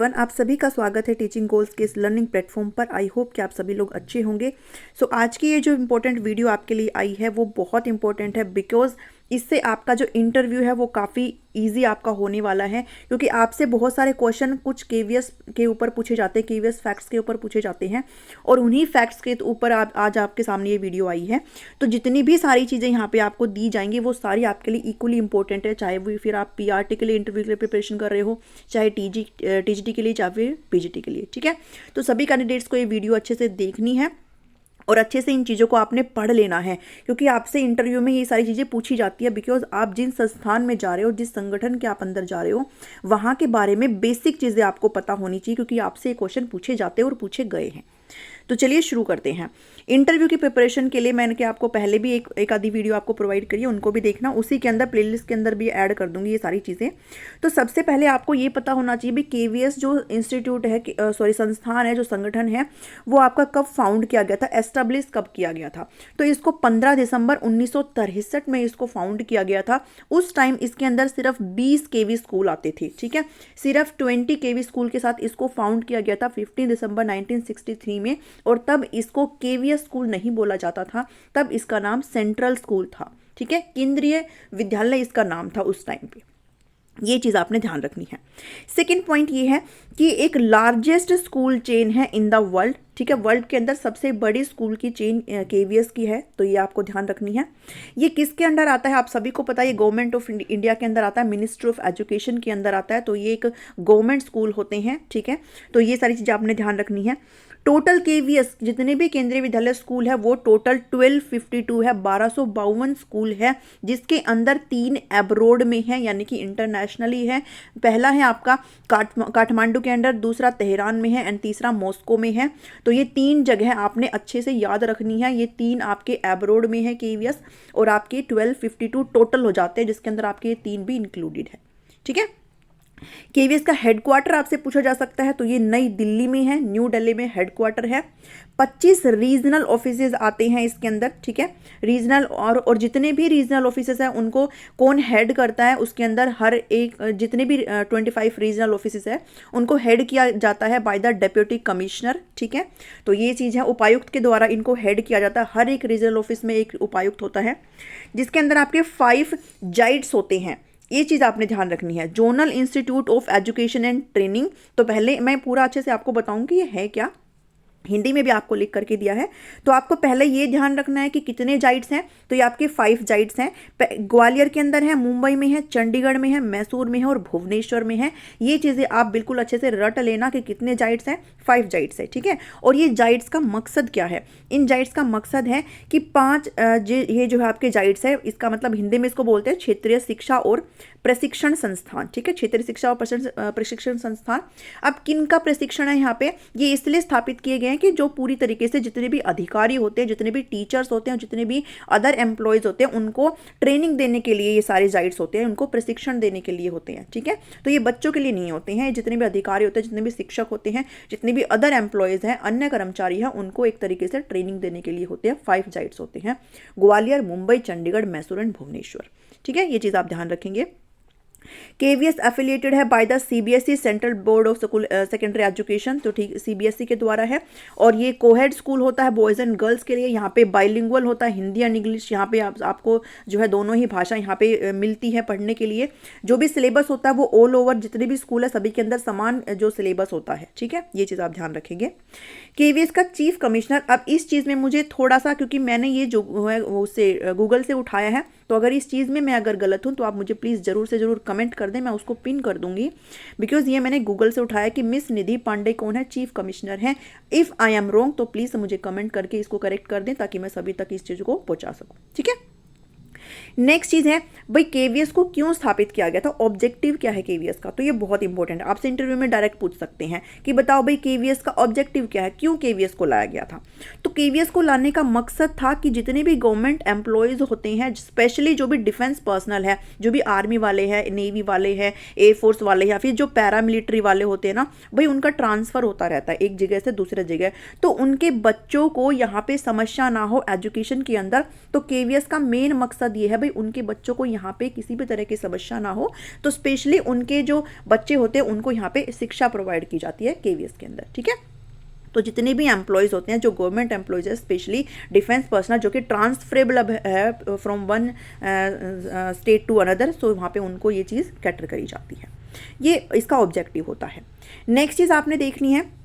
Everyone, आप सभी का स्वागत है टीचिंग गोल्स के इस लर्निंग प्लेटफॉर्म पर। आई होप कि आप सभी लोग अच्छे होंगे। आज की ये जो इम्पोर्टेंट वीडियो आपके लिए आई है वो बहुत इंपॉर्टेंट है, बिकॉज इससे आपका जो इंटरव्यू है वो काफ़ी इजी आपका होने वाला है, क्योंकि आपसे बहुत सारे क्वेश्चन कुछ केवीएस के ऊपर पूछे जाते हैं, केवीएस फैक्ट्स के ऊपर पूछे जाते हैं, और उन्हीं फैक्ट्स के ऊपर आज आपके सामने ये वीडियो आई है। तो जितनी भी सारी चीज़ें यहाँ पे आपको दी जाएंगी वो सारी आपके लिए इक्वली इंपॉर्टेंट है, चाहे वो फिर आप पीआरटी के लिए इंटरव्यू के लिए प्रिपरेशन कर रहे हो, चाहे टीजीटी के लिए, चाहे फिर पीजीटी के लिए। ठीक है, तो सभी कैंडिडेट्स को ये वीडियो अच्छे से देखनी है और अच्छे से इन चीज़ों को आपने पढ़ लेना है, क्योंकि आपसे इंटरव्यू में ये सारी चीज़ें पूछी जाती है। बिकॉज आप जिन संस्थान में जा रहे हो, जिस संगठन के आप अंदर जा रहे हो, वहाँ के बारे में बेसिक चीज़ें आपको पता होनी चाहिए, क्योंकि आपसे ये क्वेश्चन पूछे जाते हैं और पूछे गए हैं। तो चलिए शुरू करते हैं। इंटरव्यू की प्रिपरेशन के लिए मैंने आपको पहले भी एक आधी वीडियो आपको प्रोवाइड करी है, उनको भी देखना। उसी के अंदर प्लेलिस्ट के अंदर भी ऐड कर दूंगी ये सारी चीज़ें। तो सबसे पहले आपको ये पता होना चाहिए भी केवीएस जो इंस्टीट्यूट है, संस्थान है, जो संगठन है, वो आपका कब फाउंड किया गया था, एस्टेब्लिश कब किया गया था। तो इसको 15 दिसंबर 1963 में इसको फाउंड किया गया था। उस टाइम इसके अंदर सिर्फ 20 केवी स्कूल आते थे। ठीक है, सिर्फ 20 केवी स्कूल के साथ इसको फाउंड किया गया था 15 दिसंबर 1963 में। और तब इसको केवीएस स्कूल नहीं बोला जाता था, तब इसका नाम सेंट्रल स्कूल था। ठीक है, केंद्रीय विद्यालय इसका नाम था उस टाइम पे। ये चीज़ आपने ध्यान रखनी है। सेकेंड पॉइंट ये है कि एक लार्जेस्ट स्कूल चेन है इन द वर्ल्ड। ठीक है, वर्ल्ड के अंदर सबसे बड़ी स्कूल की चेन केवीएस की है, तो ये आपको ध्यान रखनी है। ये किसके अंडर आता है आप सभी को पता है, ये गवर्नमेंट ऑफ इंडिया के अंदर आता है, मिनिस्ट्री ऑफ एजुकेशन के अंदर आता है। तो ये एक गवर्नमेंट स्कूल होते हैं। ठीक है, तो ये सारी चीज़ें आपने ध्यान रखनी है। टोटल केवीएस जितने भी केंद्रीय विद्यालय स्कूल है वो टोटल 1252 है, 1252 स्कूल है, जिसके अंदर 3 एब्रोड में है, यानी कि इंटरनेशनली है। पहला है आपका काठमांडू के अंदर, दूसरा तेहरान में है, एंड तीसरा मॉस्को में है। तो ये 3 जगह आपने अच्छे से याद रखनी है। ये 3 आपके एब्रोड में है केवीएस, और आपके 1252 टोटल हो जाते हैं, जिसके अंदर आपके ये 3 भी इंक्लूडेड है। ठीक है, केवीएस का हेडक्वार्टर आपसे पूछा जा सकता है, तो ये नई दिल्ली में है, न्यू दिल्ली में हेडक्वार्टर है। 25 रीजनल ऑफिसेज आते हैं इसके अंदर। ठीक है, रीजनल और जितने भी रीजनल ऑफिसेज हैं उनको कौन हेड करता है, उसके अंदर हर एक जितने भी 25 रीजनल ऑफिसेज है उनको हेड किया जाता है बाय द डेप्यूटी कमिश्नर। ठीक है, तो ये चीज़ है, उपायुक्त के द्वारा इनको हेड किया जाता है। हर एक रीजनल ऑफिस में एक उपायुक्त होता है, जिसके अंदर आपके 5 जाइड्स होते हैं। ये चीज़ आपने ध्यान रखनी है। Zonal institute of education and training, तो पहले मैं पूरा अच्छे से आपको बताऊंगी ये है क्या, हिंदी में भी आपको लिख करके दिया है। तो आपको पहले ये ध्यान रखना है कि कितने जाइड्स हैं, तो ये आपके 5 जाइड्स हैं। ग्वालियर के अंदर है, मुंबई में है, चंडीगढ़ में है, मैसूर में है और भुवनेश्वर में है। ये चीज़ें आप बिल्कुल अच्छे से रट लेना कि कितने जाइड्स हैं, 5 जाइड्स है। ठीक है, और ये जाइड्स का मकसद क्या है, इन जाइड्स का मकसद है कि 5 ये जो है आपके जाइड्स है, इसका मतलब हिंदी में इसको बोलते हैं क्षेत्रीय शिक्षा और प्रशिक्षण संस्थान। ठीक है, क्षेत्रीय शिक्षा और प्रशिक्षण संस्थान। अब किन का प्रशिक्षण है यहाँ पे, ये इसलिए स्थापित किए गए हैं कि जो पूरी तरीके से जितने भी अधिकारी होते हैं, जितने भी टीचर्स होते हैं, जितने भी अदर एम्प्लॉयज होते हैं, उनको ट्रेनिंग देने के लिए ये सारे जाइड्स होते हैं, उनको प्रशिक्षण देने के लिए होते हैं। ठीक है, तो ये बच्चों के लिए नहीं होते हैं। जितने भी अधिकारी होते हैं, जितने भी शिक्षक होते हैं, जितने भी अदर एम्प्लॉयज हैं, अन्य कर्मचारी हैं, उनको एक तरीके से ट्रेनिंग देने के लिए होते हैं। 5 जाइड्स होते हैं, ग्वालियर, मुंबई, चंडीगढ़, मैसूर एंड भुवनेश्वर। ठीक है, ये चीज़ आप ध्यान रखेंगे। केवीएस एफिलिएटेड है by the CBSE, central board of school secondary education, तो ठीक सीबीएसई के द्वारा है। और ये कोहेड स्कूल होता है बॉयज़ एंड गर्ल्स के लिए। यहाँ पे बाइलिंगुअल होता है, हिंदी एंड इंग्लिश। यहाँ पे आपको जो है दोनों ही भाषा यहाँ पे मिलती है पढ़ने के लिए। जो भी सिलेबस होता है वो ऑल ओवर जितने भी स्कूल है सभी के अंदर समान जो सिलेबस होता है। ठीक है, ये चीज़ आप ध्यान रखेंगे। केवीएस का चीफ कमिश्नर, अब इस चीज़ में मुझे थोड़ा सा, क्योंकि मैंने ये जो है उससे गूगल से उठाया है, तो अगर इस चीज़ में मैं अगर गलत हूँ तो आप मुझे प्लीज़ ज़रूर से ज़रूर कमेंट कर दें, मैं उसको पिन कर दूंगी। बिकॉज ये मैंने गूगल से उठाया कि मिस निधि पांडे कौन है, चीफ कमिश्नर है। इफ़ आई एम रॉन्ग तो प्लीज़ मुझे कमेंट करके इसको करेक्ट कर दें, ताकि मैं सभी तक इस चीज़ को पहुँचा सकूँ। ठीक है, नेक्स्ट चीज़ है भाई केवीएस को क्यों स्थापित किया गया था, ऑब्जेक्टिव क्या है केवीएस का। तो ये बहुत इंपॉर्टेंट है, आपसे इंटरव्यू में डायरेक्ट पूछ सकते हैं कि बताओ भाई केवीएस का ऑब्जेक्टिव क्या है, क्यों केवीएस को लाया गया था। तो केवीएस को लाने का मकसद था कि जितने भी गवर्नमेंट एम्प्लॉयज़ होते हैं, स्पेशली जो भी डिफेंस पर्सनल है, जो भी आर्मी वाले हैं, नेवी वाले हैं, एयरफोर्स वाले या फिर जो पैरामिलिट्री वाले होते हैं ना भाई, उनका ट्रांसफ़र होता रहता है एक जगह से दूसरे जगह। तो उनके बच्चों को यहाँ पे समस्या ना हो एजुकेशन के अंदर, तो केवीएस का मेन मकसद ये है भाई उनके बच्चों को यहाँ पे किसी भी तरह की समस्या ना हो, तो स्पेशली उनके जो बच्चे होते हैं उनको यहाँ पे शिक्षा प्रोवाइड की जाती है केवीएस के अंदर, ठीक है। तो जितने भी एम्प्लॉयज़ होते हैं, जो गवर्नमेंट एम्प्लॉयज़ है, स्पेशली डिफेंस पर्सनल जो कि ट्रांसफरेबल है from one state to another, so वहाँ पे उनको ये चीज़ कैटर करी जाती है। ये इसका ऑब्जेक्टिव होता है। नेक्स्ट चीज़ आपने देखनी है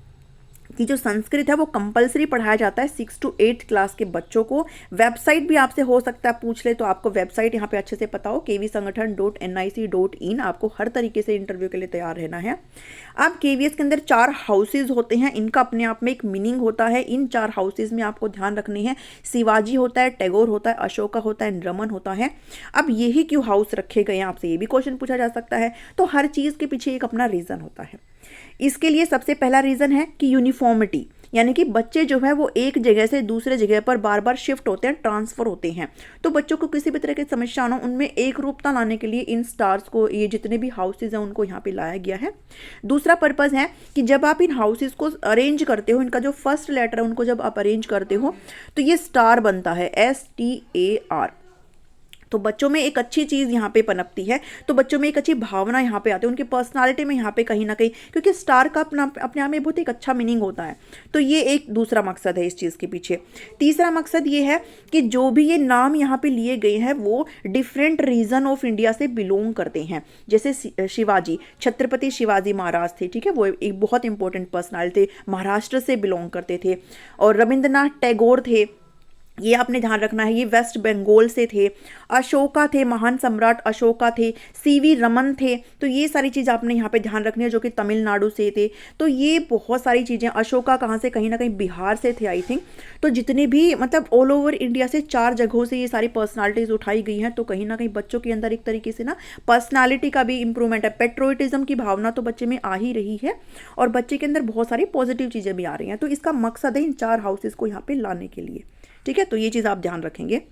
कि जो संस्कृत है वो कंपलसरी पढ़ाया जाता है 6 to 8 क्लास के बच्चों को। वेबसाइट भी आपसे हो सकता है पूछ ले, तो आपको वेबसाइट यहाँ पे अच्छे से पता हो, kvsangathan.nic.in। आपको हर तरीके से इंटरव्यू के लिए तैयार रहना है। अब केवीएस के अंदर 4 हाउसेज होते हैं, इनका अपने आप में एक मीनिंग होता है। इन 4 हाउसेज में आपको ध्यान रखने हैं, शिवाजी होता है, टैगोर होता है, अशोका होता है, रमन होता है। अब यही क्यों हाउस रखे गए हैं, आपसे ये भी क्वेश्चन पूछा जा सकता है। तो हर चीज़ के पीछे एक अपना रीज़न होता है। इसके लिए सबसे पहला रीज़न है कि यूनिफॉर्मिटी, यानी कि बच्चे जो है वो एक जगह से दूसरे जगह पर बार बार शिफ्ट होते हैं, ट्रांसफ़र होते हैं। तो बच्चों को किसी भी तरह की समस्या ना, उनमें एक रूपता लाने के लिए इन स्टार्स को, ये जितने भी हाउसेज हैं उनको यहाँ पे लाया गया है। दूसरा पर्पज़ है कि जब आप इन हाउसेज को अरेंज करते हो, इनका जो फर्स्ट लेटर है उनको जब आप अरेंज करते हो तो ये स्टार बनता है, STAR। तो बच्चों में एक अच्छी चीज़ यहाँ पे पनपती है, तो बच्चों में एक अच्छी भावना यहाँ पे आती है, उनकी पर्सनालिटी में यहाँ पे कहीं ना कहीं, क्योंकि स्टार का अपने आप में बहुत एक अच्छा मीनिंग होता है। तो ये एक दूसरा मकसद है इस चीज़ के पीछे। तीसरा मकसद ये है कि जो भी ये नाम यहाँ पे लिए गए हैं वो डिफरेंट रीजन ऑफ इंडिया से बिलोंग करते हैं। जैसे शिवाजी, छत्रपति शिवाजी महाराज थे, ठीक है, वो एक बहुत इंपॉर्टेंट पर्सनालिटी, महाराष्ट्र से बिलोंग करते थे। और रविंद्रनाथ टैगोर थे, ये आपने ध्यान रखना है, ये वेस्ट बंगाल से थे। अशोका थे, महान सम्राट अशोका थे। CV रमन थे। तो ये सारी चीज़ आपने यहाँ पे ध्यान रखनी है, जो कि तमिलनाडु से थे। तो ये बहुत सारी चीज़ें, अशोका कहाँ से, कहीं ना कहीं बिहार से थे आई थिंक। तो जितने भी मतलब ऑल ओवर इंडिया से 4 जगहों से ये सारी पर्सनालिटीज़ उठाई गई हैं। तो कहीं ना कहीं बच्चों के अंदर एक तरीके से ना पर्सनालिटी का भी इंप्रूवमेंट है, पेट्रोटिज्म की भावना तो बच्चे में आ ही रही है, और बच्चे के अंदर बहुत सारी पॉजिटिव चीज़ें भी आ रही हैं। तो इसका मकसद है इन 4 हाउसेज को यहाँ पे लाने के लिए, ठीक है। तो ये चीज़ आप ध्यान रखेंगे।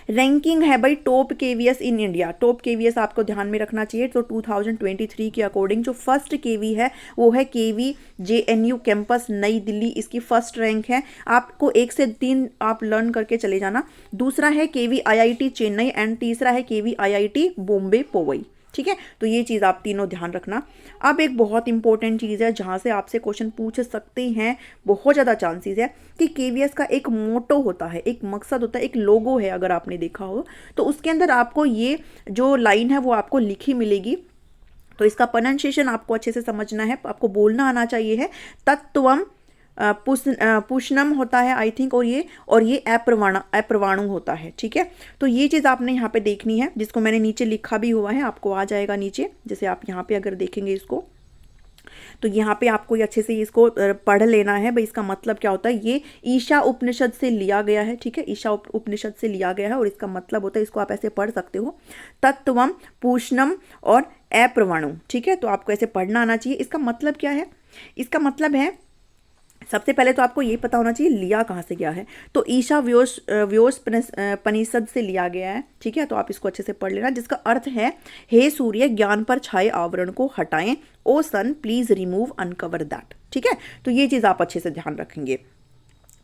रैंकिंग है भाई top KVS in India, top KVS आपको ध्यान में रखना चाहिए। तो 2023 के अकॉर्डिंग जो फर्स्ट केवी है वो है KV JNU कैंपस नई दिल्ली, इसकी फर्स्ट रैंक है। आपको 1 से 3 आप लर्न करके चले जाना। दूसरा है KV IIT चेन्नई, एंड तीसरा है KV IIT बॉम्बे पोवई, ठीक है। तो ये चीज़ आप तीनों ध्यान रखना। अब एक बहुत इंपॉर्टेंट चीज़ है जहाँ से आपसे क्वेश्चन पूछ सकते हैं, बहुत ज़्यादा चांसेस है कि केवीएस का एक मोटो होता है, एक मकसद होता है, एक लोगो है। अगर आपने देखा हो तो उसके अंदर आपको ये जो लाइन है वो आपको लिखी मिलेगी। तो इसका प्रोनाउंसिएशन आपको अच्छे से समझना है, आपको बोलना आना चाहिए है। तत्वम पुष्णम होता है आई थिंक, और ये अप्रवाणु होता है, ठीक है। तो ये चीज़ आपने यहाँ पे देखनी है, जिसको मैंने नीचे लिखा भी हुआ है, आपको आ जाएगा नीचे। जैसे आप यहाँ पे अगर देखेंगे इसको, तो यहाँ पे आपको ये अच्छे से इसको पढ़ लेना है भाई, इसका मतलब क्या होता है। ये ईशा उपनिषद से लिया गया है, ठीक है, ईशा उपनिषद से लिया गया है, और इसका मतलब होता है, इसको आप ऐसे पढ़ सकते हो, तत्वम पूष्णम और अप्रवाणु, ठीक है। तो आपको ऐसे पढ़ना आना चाहिए। इसका मतलब क्या है, इसका मतलब है सबसे पहले तो आपको ये पता होना चाहिए लिया कहाँ से गया है। तो ईशा व्योपनिषद से लिया गया है, ठीक है। तो आप इसको अच्छे से पढ़ लेना, जिसका अर्थ है, हे सूर्य ज्ञान पर छाए आवरण को हटाएं, ओ सन प्लीज रिमूव अनकवर दैट, ठीक है। तो ये चीज़ आप अच्छे से ध्यान रखेंगे।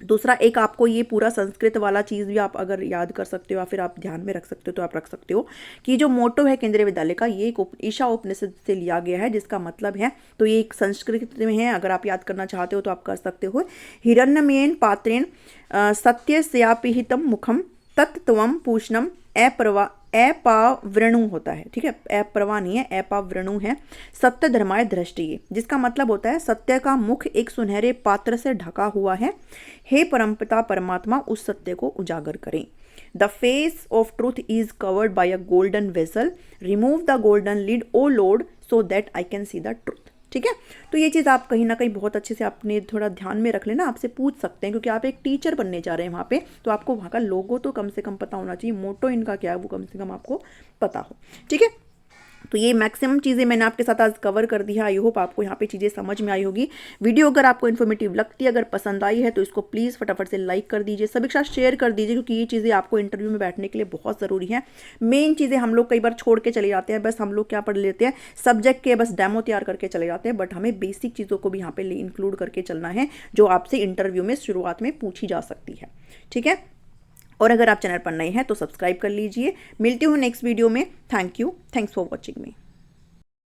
दूसरा एक आपको ये पूरा संस्कृत वाला चीज़ भी आप अगर याद कर सकते हो या फिर आप ध्यान में रख सकते हो तो आप रख सकते हो कि जो मोटो है केंद्रीय विद्यालय का, ये ईशा उपनिषद से लिया गया है, जिसका मतलब है, तो ये एक संस्कृत में है, अगर आप याद करना चाहते हो तो आप कर सकते हो। हिरण्यमेन पात्रेण सत्यस्यापिहितं मुखम तत्त्वम पूष्णम अपावृणु होता है, ठीक है, अप्रवा नहीं है, अपावृणु है। सत्य धर्माय दृष्टि, जिसका मतलब होता है सत्य का मुख एक सुनहरे पात्र से ढका हुआ है। हे परमपिता परमात्मा उस सत्य को उजागर करें। The face of truth is covered by a golden vessel, remove the golden lid O lord so that I can see the truth, ठीक है। तो ये चीज़ आप कहीं ना कहीं बहुत अच्छे से आपने थोड़ा ध्यान में रख लेना, आपसे पूछ सकते हैं, क्योंकि आप एक टीचर बनने जा रहे हैं वहाँ पे, तो आपको वहाँ का लोगो तो कम से कम पता होना चाहिए, मोटो इनका क्या है वो कम से कम आपको पता हो, ठीक है। तो ये मैक्सिमम चीज़ें मैंने आपके साथ आज कवर कर दी है। आई होप आपको यहाँ पे चीज़ें समझ में आई होगी। वीडियो अगर आपको इन्फॉर्मेटिव लगती है, अगर पसंद आई है, तो इसको प्लीज़ फटाफट से लाइक कर दीजिए, सभी के साथ शेयर कर दीजिए, क्योंकि ये चीज़ें आपको इंटरव्यू में बैठने के लिए बहुत ज़रूरी है। मेन चीज़ें हम लोग कई बार छोड़ के चले जाते हैं, बस हम लोग क्या पढ़ लेते हैं, सब्जेक्ट के बस डेमो तैयार करके चले जाते हैं, बट हमें बेसिक चीज़ों को भी यहाँ पे इंक्लूड करके चलना है, जो आपसे इंटरव्यू में शुरुआत में पूछी जा सकती है, ठीक है। और अगर आप चैनल पर नए हैं तो सब्सक्राइब कर लीजिए। मिलती हूँ नेक्स्ट वीडियो में। Thank you, thanks for watching me.